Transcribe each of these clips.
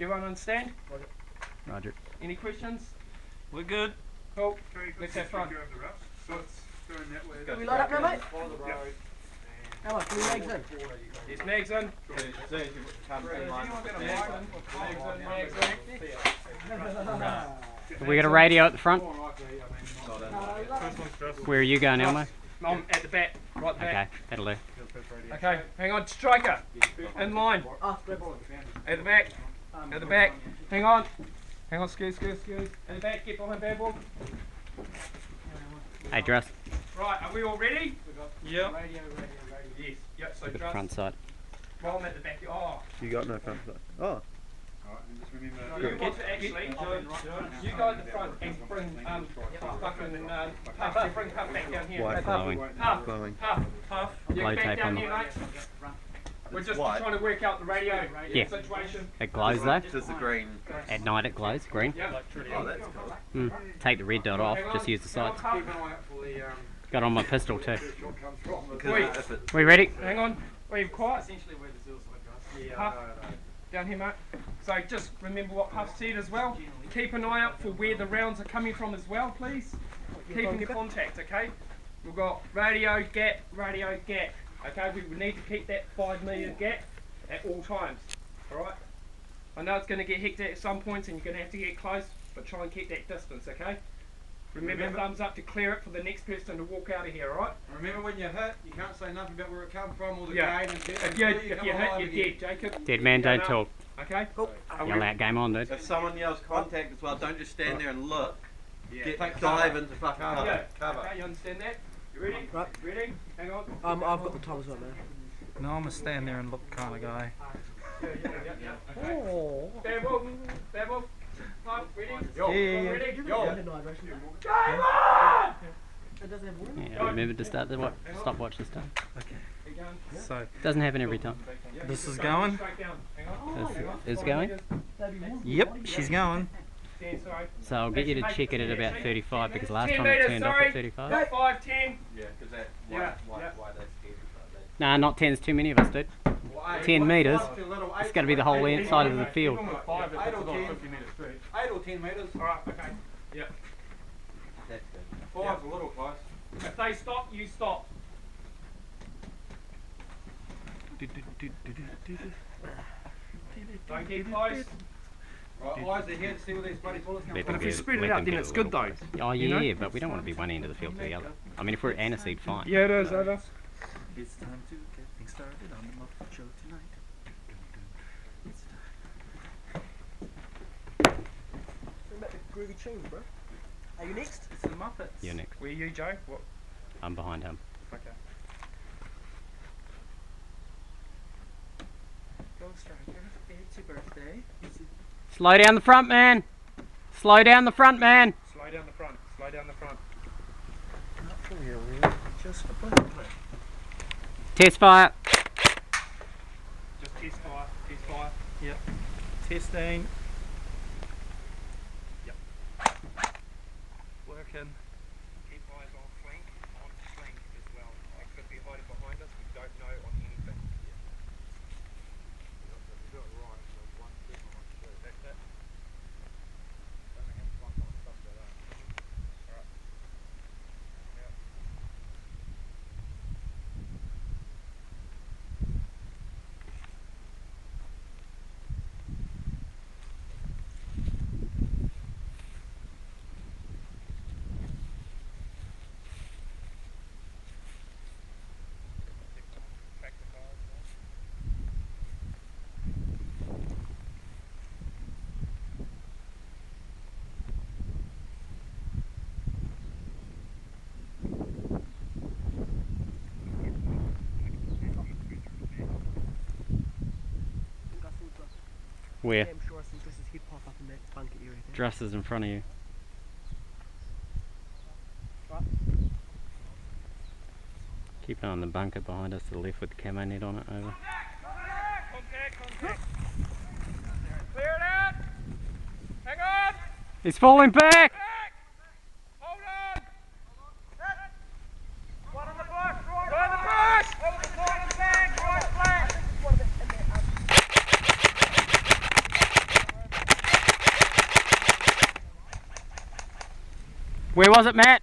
Everyone understand? Roger. Any questions? We're good. Cool. Let's have fun. Can we light up now, mate? Come on, 3 legs in. There's mags in. Have we got a radio at the front? Where are you going, Elmo? I'm at the back, right at the back. Okay, that'll do. Okay, hang on, striker. In line. At the back. At the back. Hang on. Hang on, excuse. At the back, get behind BadWolf. Hey, Druss. Right, are we all ready? Yeah. Yes. Yep, so Look at the Druss. front side. Well, I'm at the back. Oh. You got no front side. Oh. You want to actually, you go at the front and bring fucking Puff, bring Puff back down here. White glowing. Puff, Glowing. Puff. You Blow back tape down on here, them. mate. We're just trying to work out the radio Yeah. situation. It glows though. Does the green? At night it glows, green. Yep. Oh, that's cool. Take the red dot off, just use the sides. Got on my pistol too. We ready? Hang on. Wait, quiet. Puff. Down here, mate. So just remember what Puff said as well. Keep an eye out for where the rounds are coming from as well, please. Keep in contact, okay? We've got radio gap. Okay, we need to keep that 5 metre gap at all times. Alright? I know it's going to get hectic at some points and you're going to have to get close, but try and keep that distance, okay? Remember thumbs up to clear it for the next person to walk out of here, alright? Remember when you hit, you can't say nothing about where it come from or the Yeah. game. If you hit, you're dead, Jacob. Dead man, don't talk. Okay? Cool. Yell out, game on, dude. If someone yells contact as well, don't just stand there and look. Yeah. Dive into fucking cover. Yeah. Cover. Okay, you understand that? You ready? Right. Ready? Hang on. I've got the time as well, man. No, I'm a stand there and look kind of guy. Yeah. Okay. Oh. BadWolf. Puff, ready? Yeah. Ready? Game Game on! It doesn't have water? Yeah, remember to start the stopwatch this time. Okay. Keep going. So Doesn't happen every time. this is going. Straight down. Hang on. Is going? Yep, she's going. Stand, sorry. So I'll get you to check it at about 35 because last 10 time it metres, turned off sorry. at 35. Not 5, 10. Yeah, because that. Yeah. Why they scared Nah, not 10's too many of us, dude. 10 metres. It's got to be the whole side of the field. 8 or 10 metres. Alright, okay. Yeah. That's good. 5's a little close. If they stop, you stop. Don't get close. Right, eyes ahead, see where these bloody bullets come Let from. them If you get- spread it let out, them then get it's a good little though. closer. Oh You yeah, know? but we don't want to be one end of the field to the other. I mean, if we're aniseed, fine. Yeah, it is, over. It's time to get things started on the Muppet Show tonight. What about the groovy tunes, bro? Are you next? It's the Muppets. You're next. Where are you, Joe? What? I'm behind him. Okay. Go Striker, it's your birthday. Slow down the front, man. Slow down the front, man. Slow down the front. Slow down the front. Not for real, really. Just for birthday. Test fire. Just test fire. Test fire. Yep. Testing. Yep. Working. Keep eyes on flank as well. They could be hiding behind us. We don't know on anything. That's it. Track the cars. Where? I'm sure I see Druss's head pop up in that bunker area there. Druss is in front of you. Right. Keep an eye on the bunker behind us to the left with the camo net on it. Over. Contact. Clear it out. Hang on. He's falling back. Hold on. One on the bush. Right on the bush. Hold the flank, right flank. Where was it, Matt?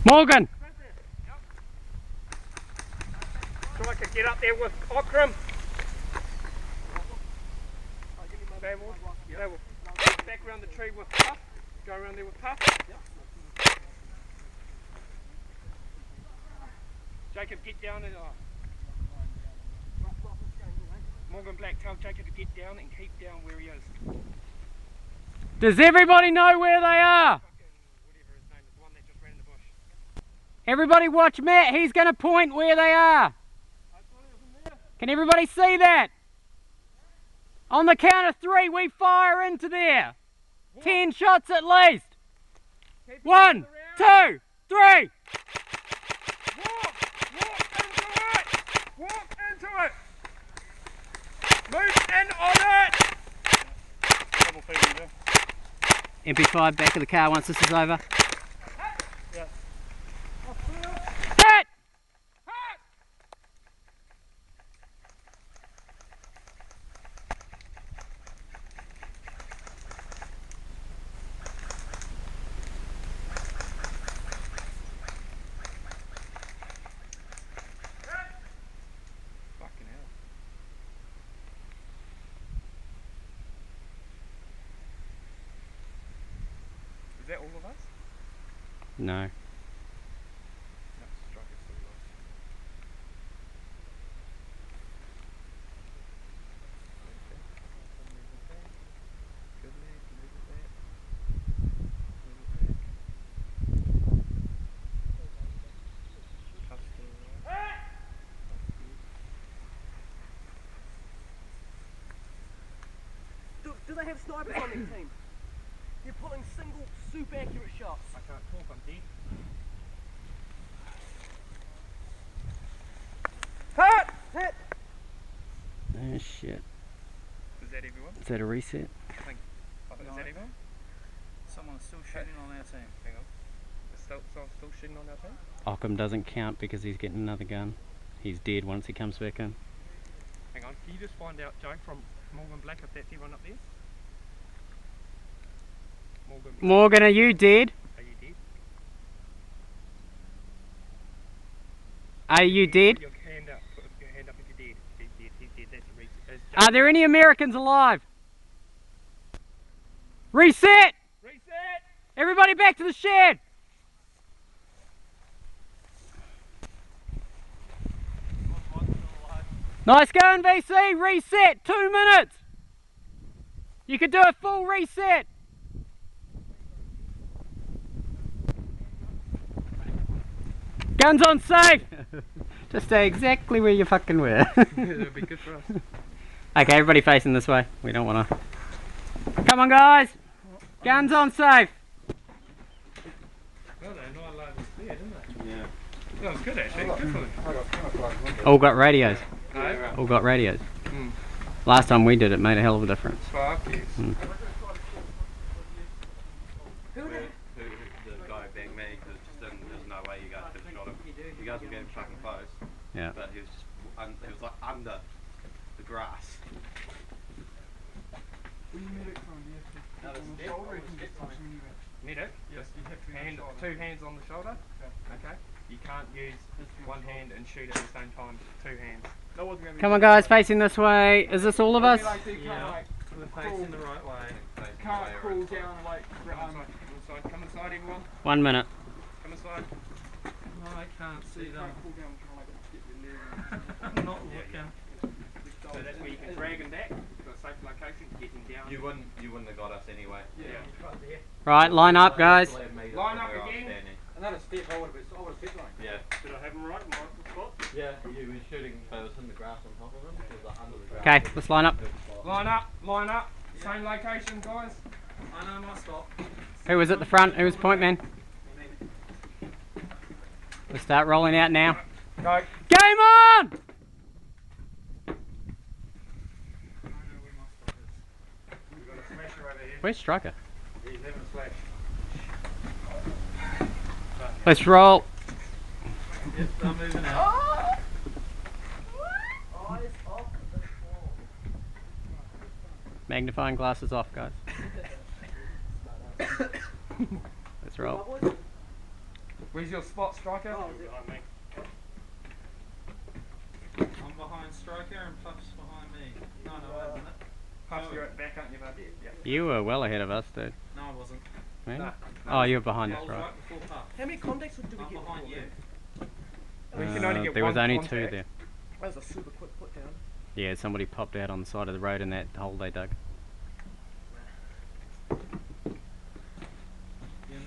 Morgan! So I could get up there with Occam. Back around the tree with Puff. Go around there with Puff. Jacob, get down and... Morgan Black, tell Jacob to get down and keep down where he is. Does everybody know where they are? Whatever his name is, the one that just ran in the bush. Everybody watch Matt, he's going to point where they are. Can everybody see that? On the count of 3, we fire into there. 10 shots at least. 1, 2, 3. Walk into it! Move in on it! Double feeding there. MP5 back of the car once this is over. Yeah. Hit! Fucking hell. Is that all of us? No. No, strike is still lost. Good lad, move it back. Move it back. Puff's still right. Do they have snipers on their team? They're pulling single, super accurate shots. I can't talk, I'm dead. Hit! Hit! Oh shit. Is that everyone? Is that a reset? Is that everyone? Someone's still shooting on our team. Hang on. Is still shooting on our team? Occam doesn't count because he's getting another gun. He's dead once he comes back in. Hang on, can you just find out, Joe, from Morgan Black if that's everyone up there? Morgan Black. Morgan, are you dead? Are you dead? Are you dead? Put your hand up. Put your hand up if you're dead. He's dead. He's dead. That's a reset. Are there any Americans alive? Reset! Reset! Everybody back to the shed! Nice going, VC. Reset. 2 minutes. You could do a full reset. Guns on safe. Just stay exactly where you fucking were. That'd be good for us. Okay, everybody facing this way. We don't want to. Come on, guys. Guns on safe. Well, they're not allowed to see it, didn't they? Yeah. That was good, actually. Good for them. All got radios. No? All got radios. Mm. Last time we did it made a hell of a difference. Fuck yes. Mm. The guy banged me because there's no way you guys could have shot him. You guys were getting fucking close. Yeah. But he was just, he was like under the grass. Medic? Yes, you have to two hands on the shoulder. Okay. You can't use one hand and shoot at the same time. 2 hands. Come on, guys, facing this way. Is this all of us? Yeah. We're facing the right way. Can't crawl down like. Come inside, everyone. 1 minute. Come inside. I can't see them. I'm not looking. So that's where you can drag him back to a safe location, get him down. You wouldn't have got us anyway. Yeah. Right, line up, guys. Line up again. Another step, I would have stepped on. Yeah. Did I have him right in my spot? Yeah, you were shooting, but it was in the grass on top of him. It was like under the grass. Okay, let's line up. Line up, line up. Same location, guys. I know my spot. Who was at the front? Who was point man? We'll start rolling out now. Go. Game on! We've got a smasher over here. Where's Striker? He's having a slash. Let's roll. Yes, I'm moving out. Eyes off the ball. Magnifying glasses off, guys. Let's roll. Where's your spot, striker? I'm behind Striker and Puff's behind me. No, wait a minute. Puffs, you're at back, aren't you, bud? Yeah. You were well ahead of us, dude. No, I wasn't. Really? No. Oh, you were behind I us, was right? right before Puff. How many contacts do we I'm get behind before you. then? We can only get There was one only contact. 2 there. That was a super quick put down. Yeah, somebody popped out on the side of the road in that hole they dug.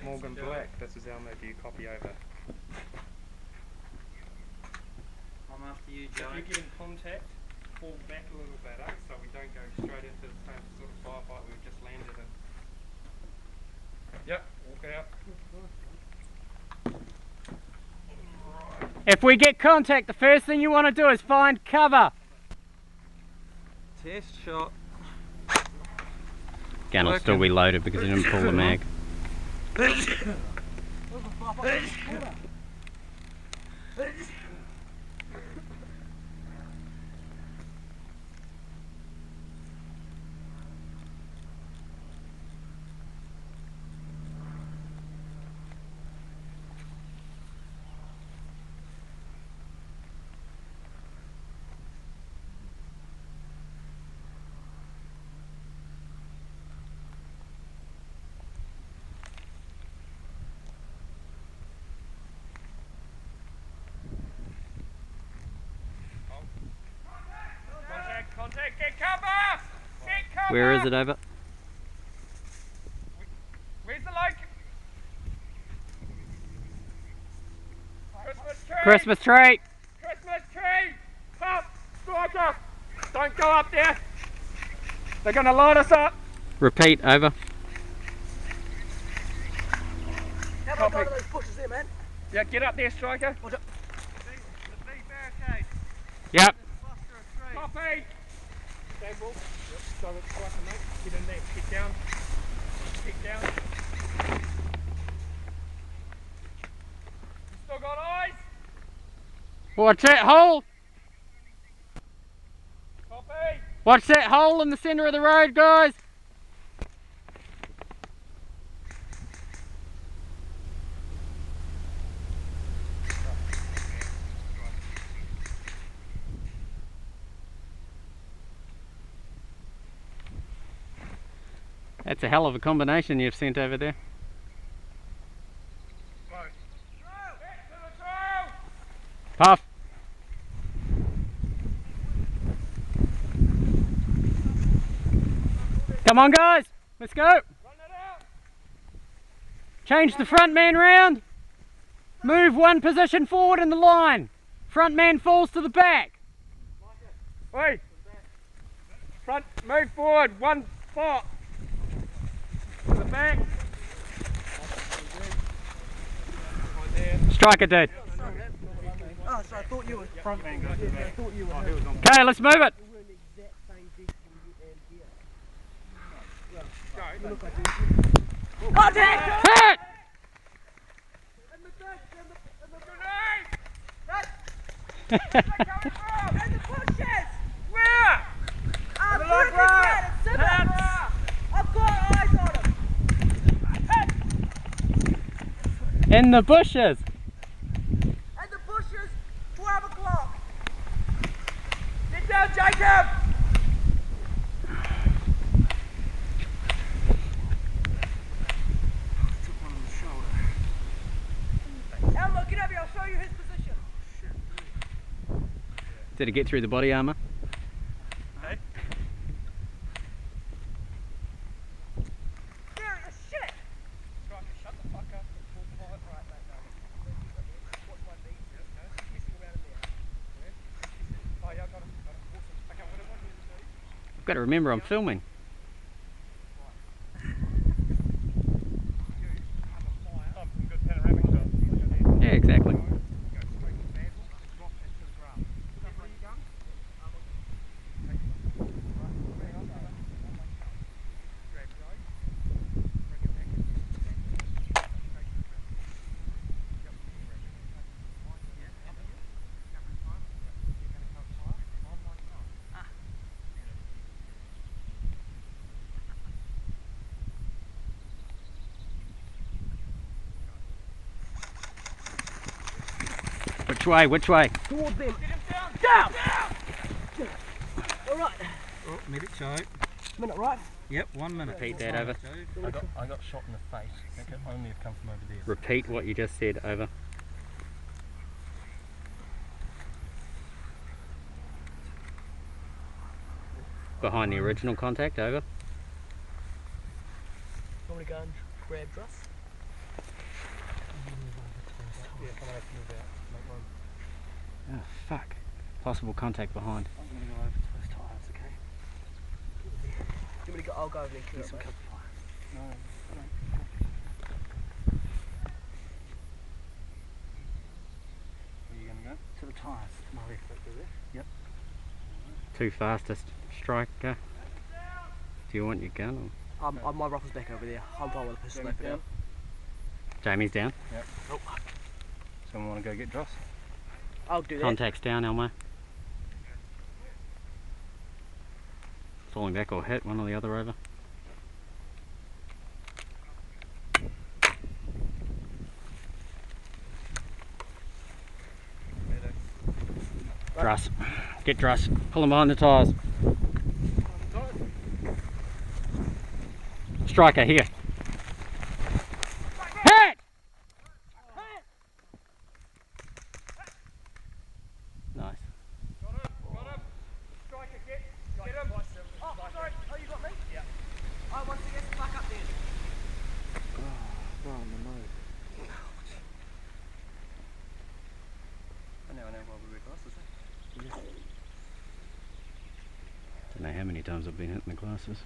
Morgan Black, this is Elmo, do you copy over? I'm after you, If Joe. you get in contact, fall back a little bit, so we don't go straight into the same sort of firefight we've just landed in. Yep, walk out. If we get contact, the first thing you want to do is find cover. Test shot. Gun will still be loaded because you didn't pull the mag. Contact, get cover! Get cover! Where is it over? Where's the lake? Christmas tree! Christmas tree! Christmas tree! Up! Striker! Don't go up there! They're gonna light us up! Repeat, over. How about going to those bushes there, man? Yeah, get up there, Striker. Watch it. The big barricade. Yep. Cluster of trees. Copy! Stable. Yep, so it's Striker, mate. Get in there, kick down. Kick down. You still got eyes? Watch that hole! Copy! Watch that hole in the centre of the road, guys! That's a hell of a combination you've sent over there. Puff! Come on, guys! Let's go! Change the front man round. Move one position forward in the line. Front man falls to the back. Oi! Front, move forward, one spot. To the back. Striker, dude. Oh, so I thought you were front man. I thought you were. Okay, let's move it. We're in the exact same distance and here. You look like you. Contact! Hit! In the back, in the Grenade! in the bushes! Where? I'm looking at it, Zimmer! I've got eyes on him! In the bushes. In the bushes, 12 o'clock! Get down, Jacob! Took one on the shoulder. Elmo, get up here, I'll show you his position. Did it get through the body armour? Scary as shit! Shut the fuck up and pull quiet right now. Watch my knees, he's messing around in there. Oh yeah, got it. Awesome. Okay, what I want you to do. I've got to remember I'm filming. Some good panoramic shots. Yeah, exactly. Go straight to the mantle, drop into the ground. Where are you going? Grab Joe, bring it back into the straight to the ground. Yep, grab it. Yeah, cover time. You're going to come fire on my time. Which way? Which way? Towards them. Down! Alright. Oh, medic choke. Minute, right? Yep, 1 minute. Repeat that, over. I got shot in the face. That could only have come from over there. Repeat what you just said, over. Behind the original contact, over. Want me to go and grab Druss? Yeah, come over to move out. Make room. Oh, fuck. Possible contact behind. I'm going to go over to those tyres, okay? You want me to go? I'll go over there and clear Get it, some mate. cover fire. No, don't. Where are you going to go? To the tyres. To my left, right there. Yep. Two fastest striker. Do you want your gun? My rifle's back over there. I'm going with a pistol over there. Or? Jamie's down. Yep. Oh. Someone want to go get Druss? I'll do that. Contact's down, Elmo. Falling back or hit, one or the other, over. Druss. Get Druss. Pull him behind the tyres. Striker, here. Hit! Nice. Got him. Striker, get him. Oh, sorry. Oh, you got me? Yeah. Oh, once again, back up there. Oh, on the nose. I know why we wear glasses, eh? Don't know how many times I've been hitting the glasses.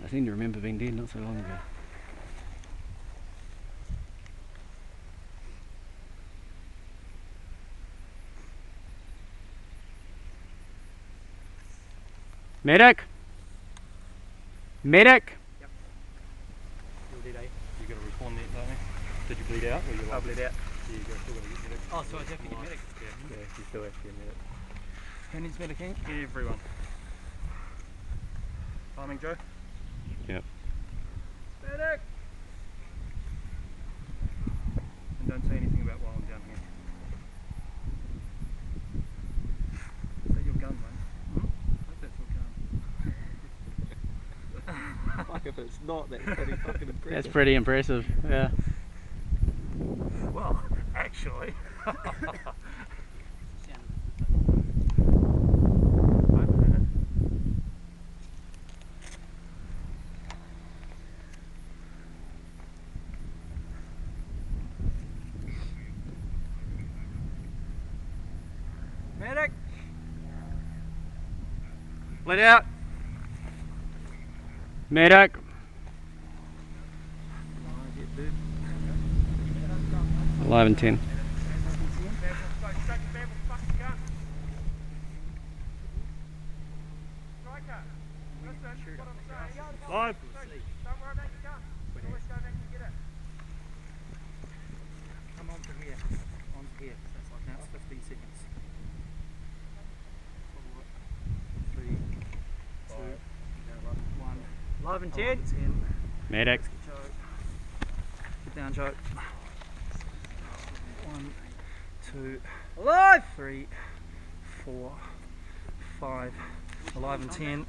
I seem to remember being dead not so long ago. Medic! Medic! Yep. You'll do that. You got to reform that, don't you? Did you bleed out? Or you I'll bleed out. Yeah, you still got to get medic. Oh, so I have to get medic? Yeah, you still have to get medic. Who needs medicing? Everyone. Timing, Joe? Yep. Medic! And don't say anything about while I'm down here. Is that your gun, mate? I hope that's your gun. Fuck, if it's not, that's pretty fucking impressive. That's pretty impressive, yeah. Well, actually. Medic. Let out. Medic. Alive and 10. Live. Don't worry about your gun. Always go back and get it. Come on to here. On here. Now it's 15 seconds. 3, 2, 1. Live and 10. 10. Medic. Get down, Joe. 1, 2, Alive! 3, 4, 5. Alive and 10.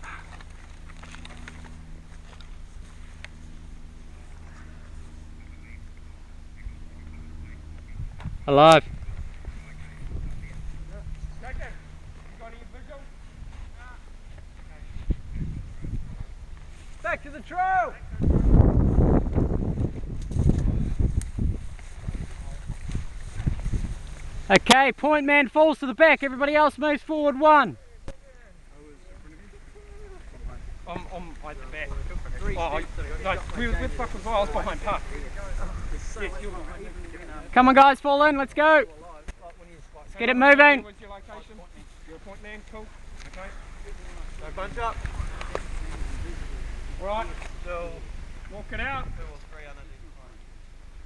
Alive. Second. Got any visual? Back to the trail! Okay, point man falls to the back. Everybody else moves forward 1. I'm at the back. Where the fuck was I was behind Puff. Yes, you were. Come on guys, fall in, let's go. Let's get it moving. Where's your location? You're a point man, cool. Okay. So bunch up. Alright, so walk it out.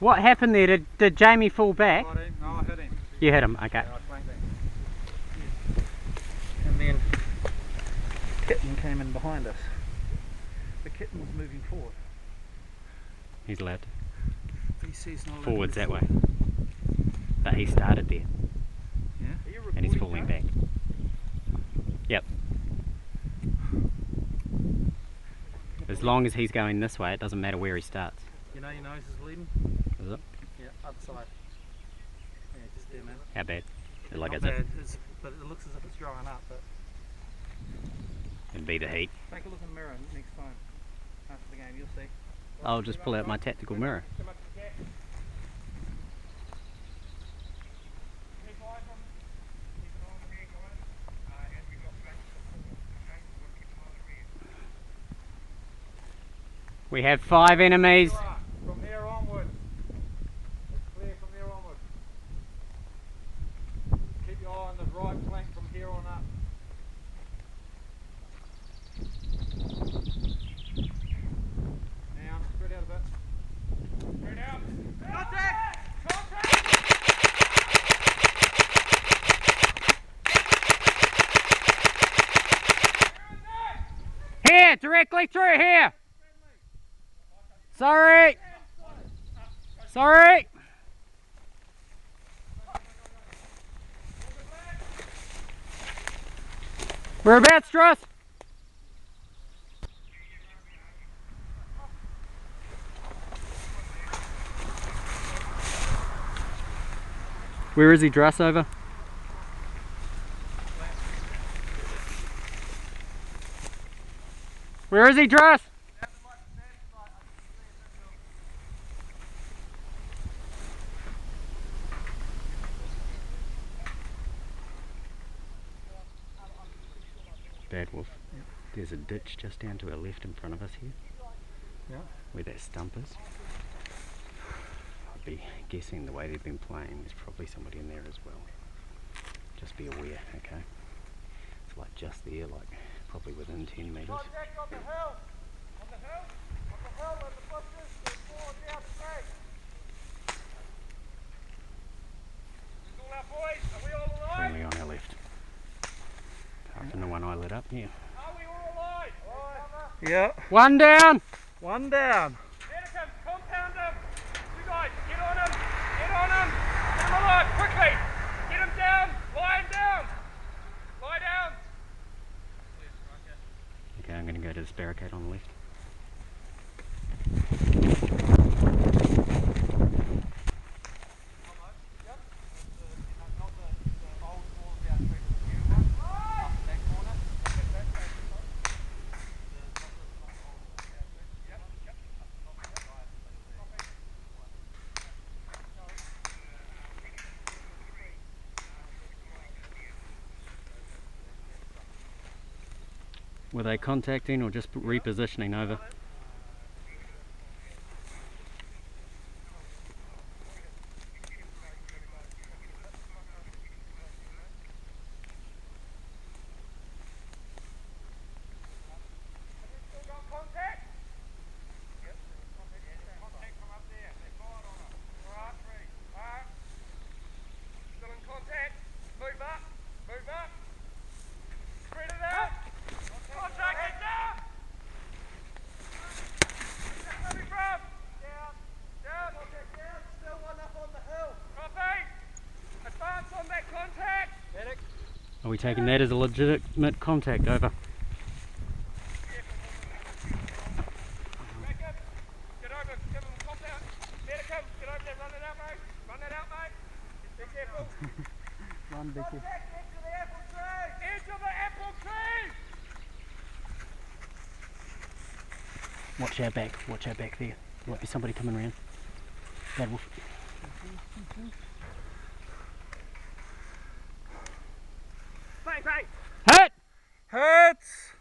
What happened there? Did Jamie fall back? No, I hit him. You hit him, okay. And then Kitten came in behind us. The kitten was moving forward. He's allowed to. He sees not allowed to Forwards move that way. forward. But he started there. Yeah? And he's falling back. Yep. As long as he's going this way, it doesn't matter where he starts. You know your nose is bleeding? Is it? Yeah, other side. Yeah, just there, man. How bad? Like, Not is bad, it? but it looks as if it's drying up. But It'd be the heat. take a look in the mirror next time. After the game, you'll see. I'll just pull out my tactical mirror. We have 5 enemies. From here onwards. It's clear from here onwards. Keep your eye on the right flank from here on up. Now, spread out a bit. Spread out. Contact! Contact! Here, directly through here. Sorry. Sorry. Whereabouts, Druss? Where is he, Druss, over? Where is he, Druss? BadWolf. Yep. There's a ditch just down to our left in front of us here. Yeah. Where that stump is. I'd be guessing the way they've been playing, there's probably somebody in there as well. Just be aware, okay? It's like just there, like probably within 10 metres. Contact on the hill! On the hill? On the hill and the bushes, there's 4 down straight. Is all our boys? Are we all alive? Friendly on our left. Apart from the one I lit up, yeah. Are we all alive? Yeah. One down! One down. Medicum, compound him! You guys, get on him! Get on him! Get him alive, quickly! Get him down! Lie him down! Lie down! Okay, I'm going to go to this barricade on the left. Were they contacting or just repositioning over? Still got contact? Yep. Contact from up there. They fired on us. Alright, alright. Still in contact. Move up. Move up. Spread it out. Contact it down. Where's that coming from? Down. Down. Contact down. Still one up on the hill. Copy. Advance on that contact. Medic. Are we taking that as a legitimate contact? Over. Get over, give him a compound. Medicum, get over there, run it out, mate. Run it out, mate. Be careful. Run, Becky. Contact, edge of the apple tree. Edge of the apple tree. Watch our back. Watch our back there. Might be somebody coming around. BadWolf. Bang, bang. Hit! Hurts!